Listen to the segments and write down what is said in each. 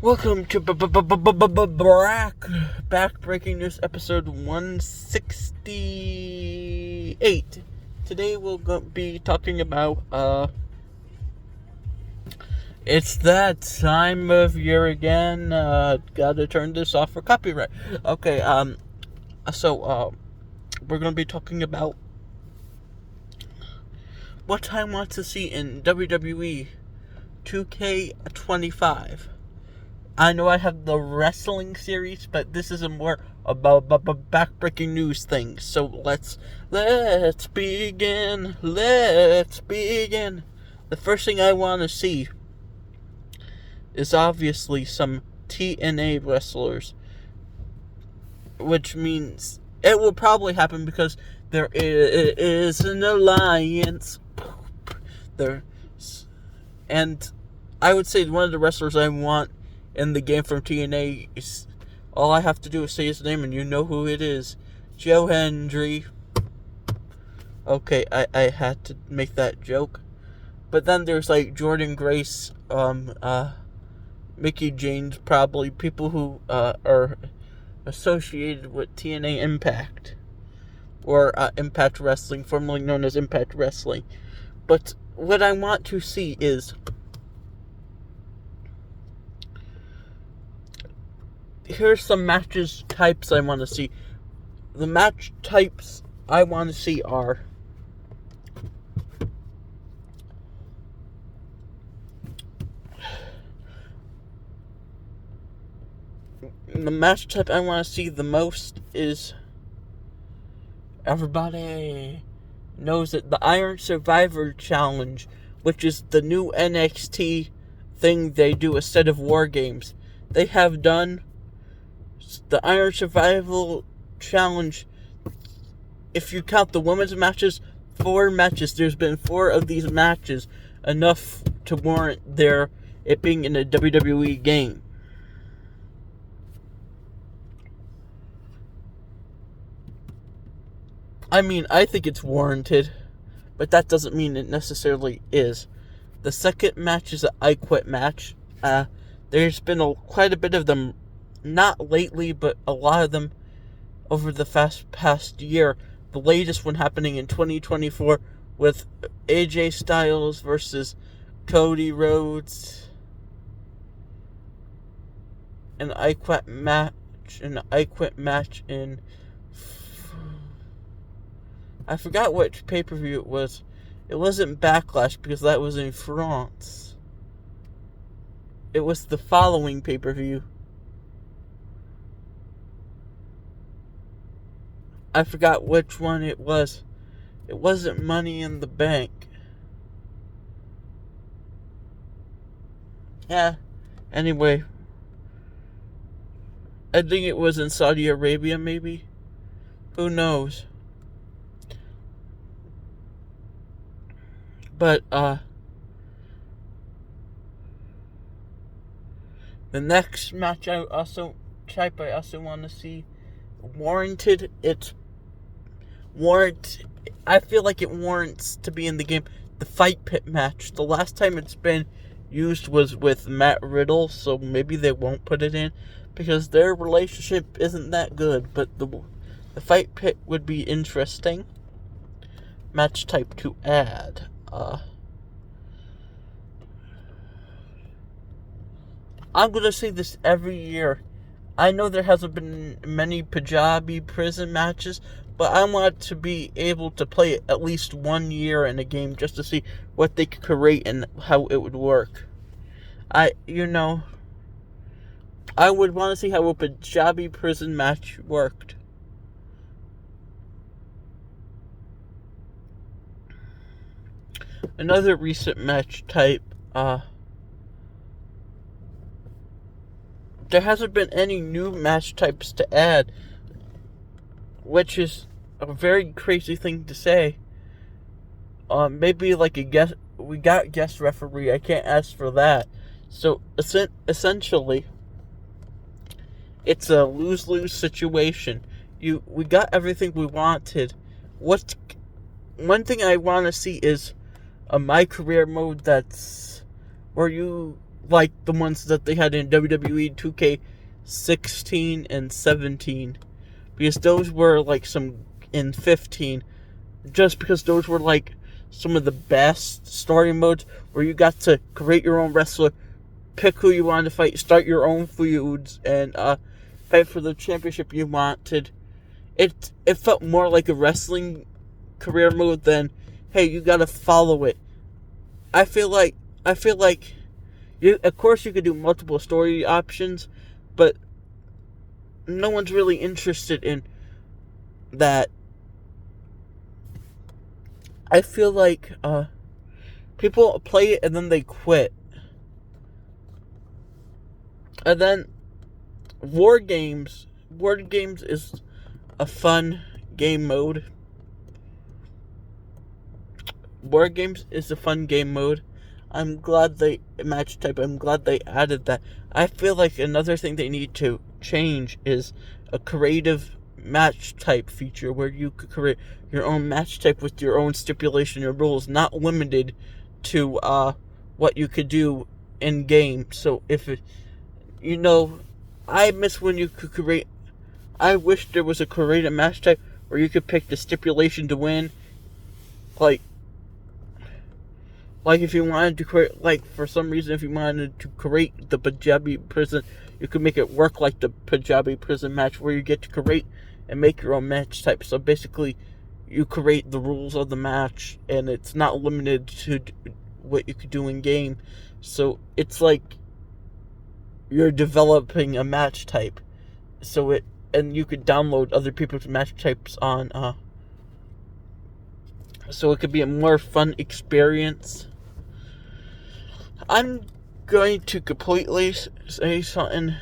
Welcome to Backbreaking News episode 168. Today we'll be talking about, it's that time of year again. Gotta turn this off for copyright. Okay, we're gonna be talking about what I want to see in WWE 2K25. I know I have the wrestling series, but this is a more about backbreaking news thing. So let's begin. Let's begin. The first thing I want to see is obviously some TNA wrestlers, which means it will probably happen because there is an alliance there, and I would say one of the wrestlers I want in the game from TNA is, all I have to do is say his name and you know who it is. Joe Hendry. Okay, I had to make that joke. But then there's like Jordan Grace, Mickey James, probably people who are associated with TNA Impact. Or Impact Wrestling, formerly known as Impact Wrestling. But what I want to see is, here's some matches types I want to see. The match types I want to see are the match type I want to see the most is, everybody knows it, the Iron Survivor Challenge, which is the new NXT thing they do instead of War Games. They have done the Iron Survival Challenge, if you count the women's matches, 4 matches. There's been 4 of these matches, enough to warrant it being in a WWE game. I mean, I think it's warranted, but that doesn't mean it necessarily is. The second match is an I Quit match. There's been quite a bit of them, not lately, but a lot of them over the past year. The latest one happening in 2024 with AJ Styles versus Cody Rhodes. An I Quit match in, I forgot which pay-per-view it was. It wasn't Backlash because that was in France. It was the following pay-per-view. I forgot which one it was. It wasn't Money in the Bank. Yeah. Anyway. I think it was in Saudi Arabia, maybe? Who knows? But, the next match I also want to see warranted. I feel like it warrants to be in the game. The Fight Pit match. The last time it's been used was with Matt Riddle, so maybe they won't put it in because their relationship isn't that good. But the Fight Pit would be interesting. Match type to add. I'm gonna say this every year. I know there hasn't been many Punjabi prison matches, but I want to be able to play it at least 1 year in a game just to see what they could create and how it would work. I would want to see how a Punjabi prison match worked. Another recent match type, there hasn't been any new match types to add, which is a very crazy thing to say. Maybe like we got guest referee, I can't ask for that. So, essentially, it's a lose-lose situation. We got everything we wanted. One thing I want to see is a My Career mode that's where you like the ones that they had in WWE 2K16 and 17, because those were like some in 15, just because those were like some of the best story modes where you got to create your own wrestler, pick who you wanted to fight, start your own feuds, and fight for the championship you wanted. It felt more like a wrestling career mode than, hey, you gotta follow it. I feel like you, of course you could do multiple story options, but no one's really interested in that. I feel like people play it and then they quit. And then War Games is a fun game mode. War Games is a fun game mode. I'm glad they match type. I'm glad they added that. I feel like another thing they need to change is a creative match type feature where you could create your own match type with your own stipulation and rules, not limited to what you could do in game. So if it, I miss when you could create. I wish there was a creative match type where you could pick the stipulation to win, like if you wanted to create, like, for some reason, if you wanted to create the Punjabi prison, you could make it work like the Punjabi prison match, where you get to create and make your own match type. So basically, you create the rules of the match, and it's not limited to what you could do in game. So it's like you're developing a match type. And you could download other people's match types on, so it could be a more fun experience. I'm going to completely say something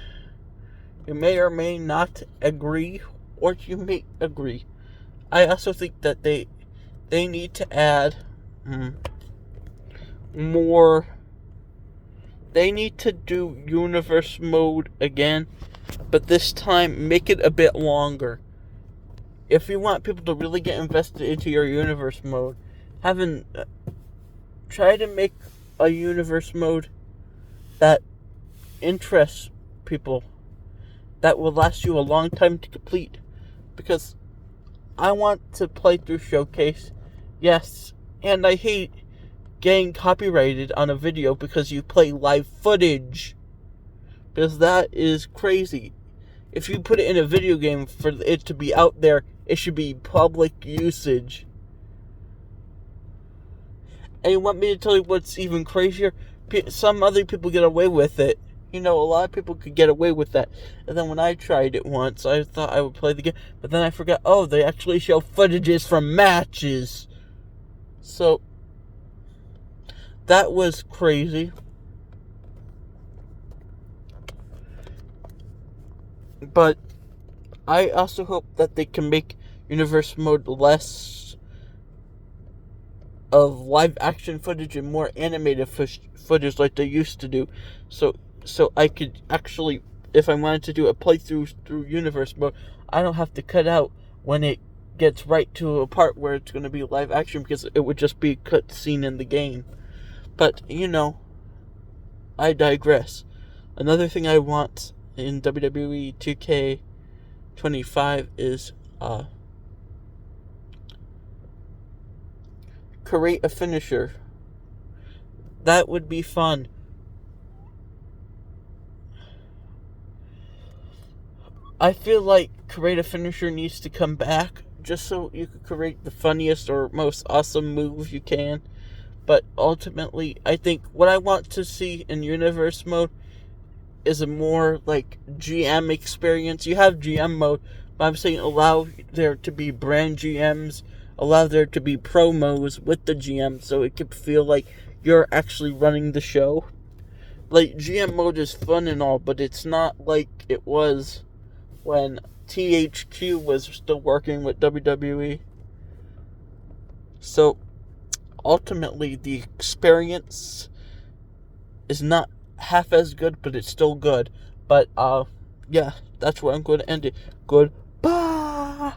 you may or may not agree, or you may agree. I also think that they need to add more. They need to do universe mode again, but this time make it a bit longer. If you want people to really get invested into your universe mode, try to make a universe mode that interests people, that will last you a long time to complete. Because I want to play through Showcase, yes, and I hate getting copyrighted on a video because you play live footage, because that is crazy. If you put it in a video game for it to be out there, it should be public usage. And you want me to tell you what's even crazier? Some other people get away with it. A lot of people could get away with that. And then when I tried it once, I thought I would play the game, but then I forgot, they actually show footages from matches. So, that was crazy. But I also hope that they can make universe mode less of live action footage and more animated footage like they used to do. So I could actually, if I wanted to do a playthrough through universe mode, I don't have to cut out when it gets right to a part where it's going to be live action, because it would just be a cut scene in the game. But, I digress. Another thing I want in WWE 2K25 is create a finisher. That would be fun. I feel like create a finisher needs to come back, just so you could create the funniest or most awesome move you can. But ultimately, I think what I want to see in universe mode is a more like GM experience. You have GM mode, but I'm saying allow there to be brand GMs, allow there to be promos with the GM, so it could feel like you're actually running the show. Like, GM mode is fun and all, but it's not like it was when THQ was still working with WWE. So, ultimately, the experience is not half as good, but it's still good. But, yeah, that's where I'm going to end it. Goodbye.